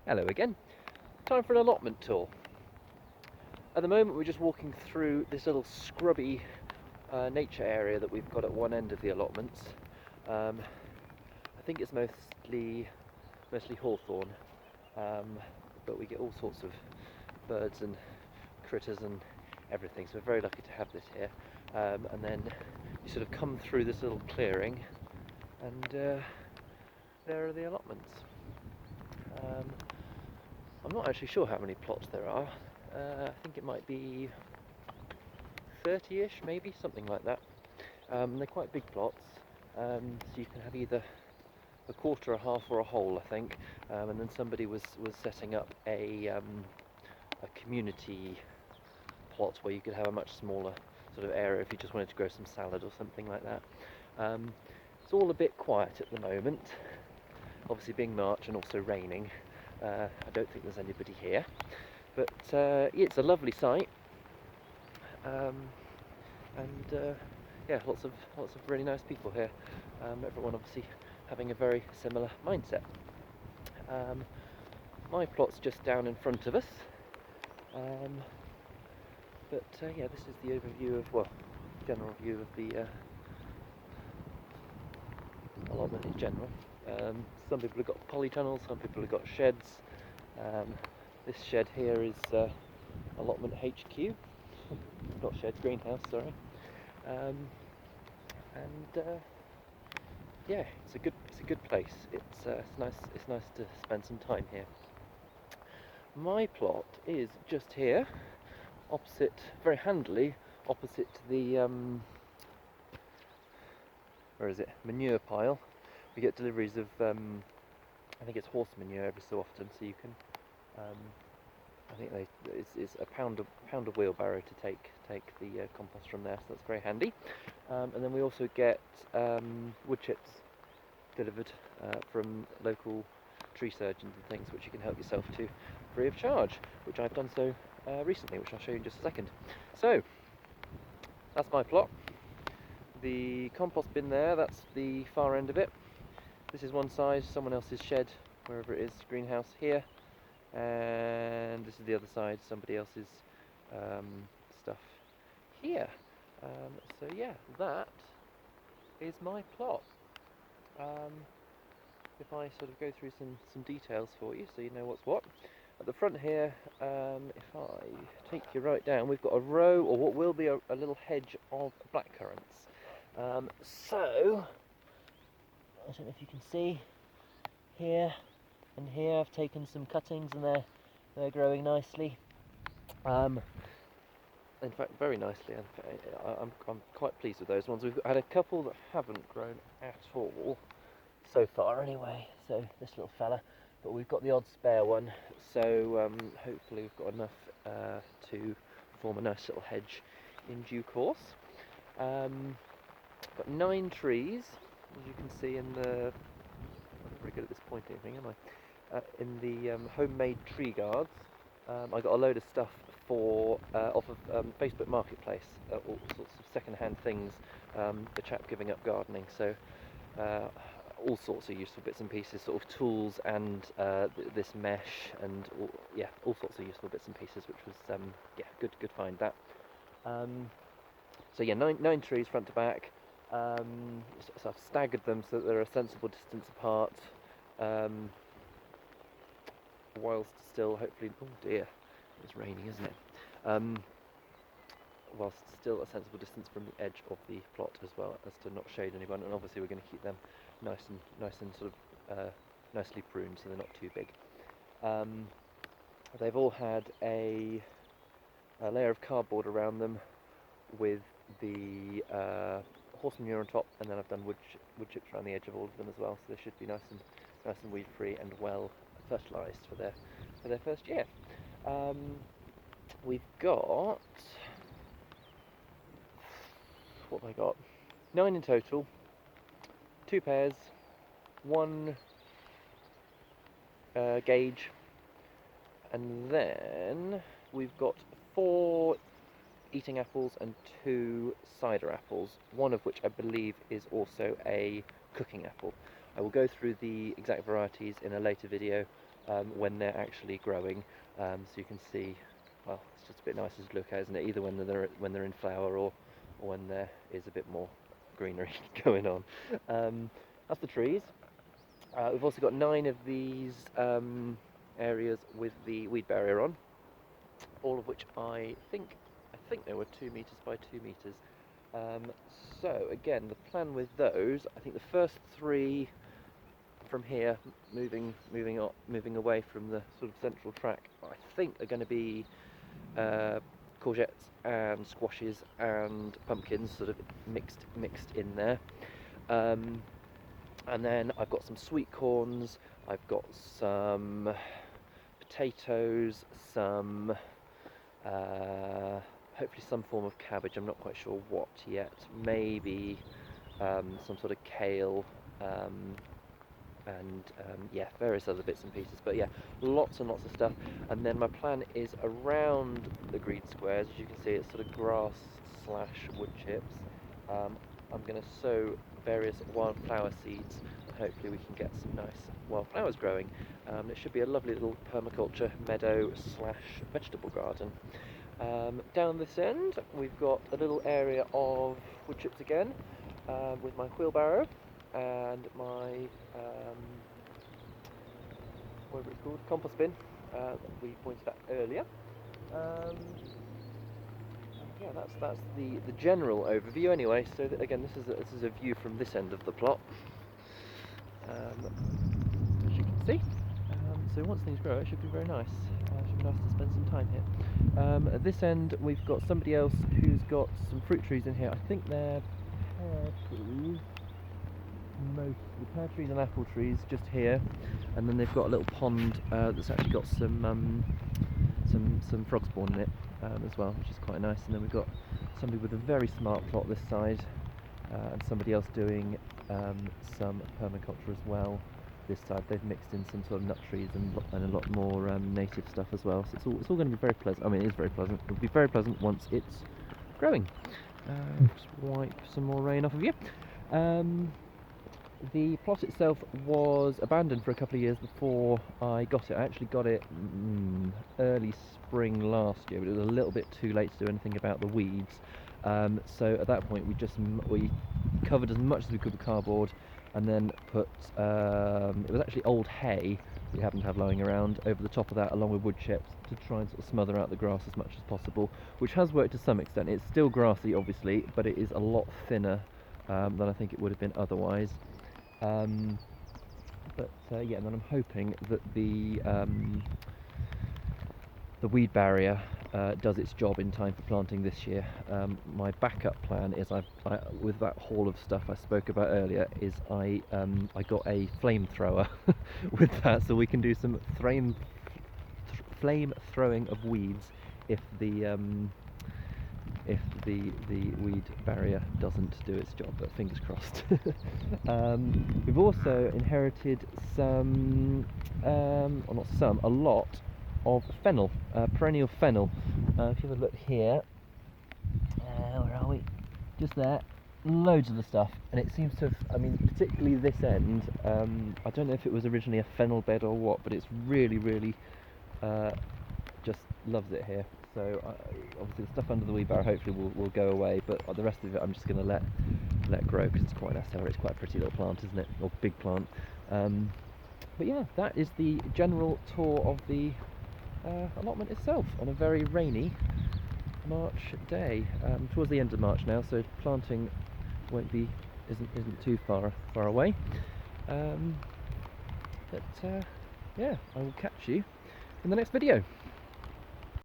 Hello again. Time for an allotment tour. At the moment we're just walking through this little scrubby nature area that we've got at one end of the allotments. I think it's mostly hawthorn, but we get all sorts of birds and critters and everything, so we're very lucky to have this here. And then you sort of come through this little clearing and there are the allotments. I'm not actually sure how many plots there are. I think it might be 30-ish, maybe, something like that. They're quite big plots, so you can have either a quarter, a half, or a whole, I think. And then somebody was setting up a community plot where you could have a much smaller sort of area if you just wanted to grow some salad or something like that. It's all a bit quiet at the moment, obviously being March and also raining. I don't think there's anybody here, but yeah, it's a lovely site, and yeah, lots of really nice people here. Everyone obviously having a very similar mindset. My plot's just down in front of us, but yeah, this is the overview of, well, general view of the allotment in general. Some people have got polytunnels, some people have got sheds. This shed here is Allotment HQ, not shed, greenhouse, sorry. And yeah, it's a good place. It's nice to spend some time here. My plot is just here, opposite, very handily, opposite the where is it? Manure pile. We get deliveries of I think it's horse manure every so often, so you can I think it's a pound of wheelbarrow to take the compost from there, so that's very handy. And then we also get wood chips delivered from local tree surgeons and things, which you can help yourself to free of charge, which I've done so recently, which I'll show you in just a second. So that's my plot. The compost bin there, that's the far end of it. This is one side, someone else's shed, wherever it is, greenhouse here. And this is the other side, somebody else's stuff here. So yeah, that is my plot. If I sort of go through some details for you so you know what's what. At the front here, if I take you right down, we've got a row, or what will be a little hedge of black currants. So, I don't know if you can see, here and here I've taken some cuttings and they're growing nicely. In fact, very nicely. I'm quite pleased with those ones. We've had a couple that haven't grown at all so far, anyway. So this little fella, but we've got the odd spare one. So hopefully we've got enough to form a nice little hedge in due course. Got 9 trees, as you can see in the. I'm not very good at this pointing thing, am I? In the homemade tree guards. I got a load of stuff for off of Facebook Marketplace, all sorts of second-hand things. The chap giving up gardening, so all sorts of useful bits and pieces, sort of tools and this mesh and yeah, all sorts of useful bits and pieces, which was yeah, good find that. So yeah, nine trees front to back. So I've staggered them so that they're a sensible distance apart. Whilst still hopefully, oh dear, it's raining, isn't it? Whilst still a sensible distance from the edge of the plot as well, as to not shade anyone, and obviously we're going to keep them nice and sort of nicely pruned so they're not too big. They've all had a layer of cardboard around them with the horse manure on top, and then I've done wood chips around the edge of all of them as well, so they should be nice and weed free and well fertilised for their first year. We've got, what have I got? 9 in total, 2 pears, 1 Gage, and then we've got 4 eating apples and 2 cider apples, one of which I believe is also a cooking apple. I will go through the exact varieties in a later video, when they're actually growing. So you can see, well, it's just a bit nicer to look at, isn't it? Either when they're in flower, or when there is a bit more greenery going on. That's the trees. We've also got 9 of these areas with the weed barrier on, all of which I think they were 2 metres by 2 metres. So again, the plan with those, I think the first 3 from here, moving away from the sort of central track, I think are going to be courgettes and squashes and pumpkins, sort of mixed in there. And then I've got some sweet corns, I've got some potatoes, some hopefully some form of cabbage. I'm not quite sure what yet. Maybe some sort of kale, and yeah, various other bits and pieces. But yeah, lots and lots of stuff. And then my plan is around the green squares. As you can see, it's sort of grass / wood chips. I'm going to sow various wildflower seeds, and hopefully we can get some nice wildflowers growing. It should be a lovely little permaculture meadow / vegetable garden. Down this end, we've got a little area of wood chips again, with my wheelbarrow and my whatever it's called, compost bin that we pointed at earlier. Yeah, that's the general overview anyway. So that, again, this is a view from this end of the plot, as you can see. So once things grow, it should be very nice. It should be nice to spend some time here. At this end, we've got somebody else who's got some fruit trees in here. I think they're pear trees. Mostly pear trees and apple trees just here, and then they've got a little pond that's actually got some frog spawn in it as well, which is quite nice. And then we've got somebody with a very smart plot this side, and somebody else doing some permaculture as well this side. They've mixed in some sort of nut trees and a lot more native stuff as well. So it's all going to be very pleasant. I mean, it is very pleasant. It'll be very pleasant once it's growing. Just wipe some more rain off of you. The plot itself was abandoned for a couple of years before I got it. I actually got it early spring last year, but it was a little bit too late to do anything about the weeds. So at that point we covered as much as we could with cardboard, and then put it was actually old hay we happened to have lying around over the top of that, along with wood chips, to try and sort of smother out the grass as much as possible, which has worked to some extent. It's still grassy obviously, but it is a lot thinner than I think it would have been otherwise. Yeah, and then I'm hoping that the weed barrier does its job in time for planting this year. My backup plan is with that haul of stuff I spoke about earlier, is I got a flamethrower with that, so we can do some flame throwing of weeds if the weed barrier doesn't do its job, but fingers crossed. We've also inherited a lot of fennel, perennial fennel. If you have a look here, where are we? Just there, loads of the stuff, and it seems to have, I mean, particularly this end, I don't know if it was originally a fennel bed or what, but it's really just loves it here. So obviously the stuff under the weed barrow hopefully will go away, but the rest of it I'm just going to let grow, because it's quite nice to have it. It's quite a pretty little plant, isn't it? Or big plant. But yeah, that is the general tour of the allotment itself on a very rainy March day. Towards the end of March now, so planting isn't too far away. Yeah, I will catch you in the next video.